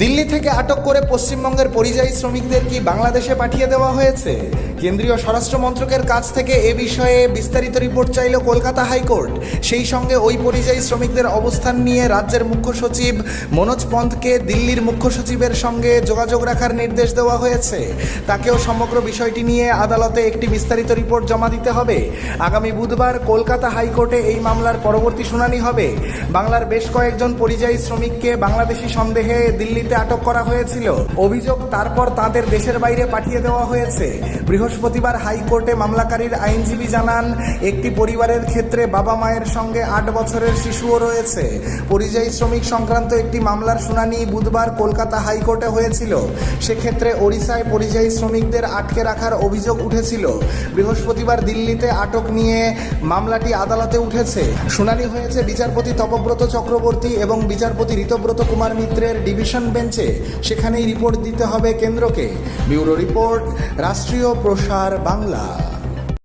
দিল্লি থেকে আটক করে পশ্চিমবঙ্গের পরিযায়ী শ্রমিকদের কি বাংলাদেশে পাঠিয়ে দেওয়া হয়েছে? কেন্দ্রীয় স্বরাষ্ট্র মন্ত্রকের কাছ থেকে এ বিষয়ে বিস্তারিত রিপোর্ট চাইল কলকাতা হাইকোর্ট। সেই সঙ্গে ওই পরিযায়ী শ্রমিকদের অবস্থান নিয়ে রাজ্যের মুখ্য সচিব মনোজ পন্তকে দিল্লির মুখ্য সচিবের সঙ্গে যোগাযোগ রাখার নির্দেশ দেওয়া হয়েছে। তাকেও সমগ্র বিষয়টি নিয়ে আদালতে একটি বিস্তারিত রিপোর্ট জমা দিতে হবে। আগামী বুধবার কলকাতা হাইকোর্টে এই মামলার পরবর্তী শুনানি হবে। বাংলার বেশ কয়েকজন পরিযায়ী শ্রমিককে বাংলাদেশি সন্দেহে দিল্লিতে আটক করা হয়েছিল। অভিযোগ তারপর তাদের দেশের বাইরে পাঠিয়ে দেওয়া হয়েছে। বৃহস্পতিবার হাইকোর্টে মামলাকারীর আইনজীবী জানান, একটি পরিবারের ক্ষেত্রে বাবা মায়ের সঙ্গে 8 বছরের শিশুও রয়েছে। পরিযায়ী শ্রমিক সংক্রান্ত একটি মামলার শুনানি বুধবার কলকাতা হাইকোর্টে হয়েছিল। সেক্ষেত্রে ওড়িশায় পরিযায়ী শ্রমিকদের আটকে রাখার অভিযোগ উঠেছিল। বৃহস্পতিবার দিল্লিতে আটক নিয়ে মামলাটি আদালতে উঠেছে। শুনানি হয়েছে বিচারপতি তপব্রত চক্রবর্তী এবং বিচারপতি ঋতব্রত কুমার মিত্রের ডিভিশন বেঞ্চে। সেখানেই রিপোর্ট দিতে হবে কেন্দ্রকে। ব্যুরো রিপোর্ট, রাষ্ট্রীয় প্রসার বাংলা।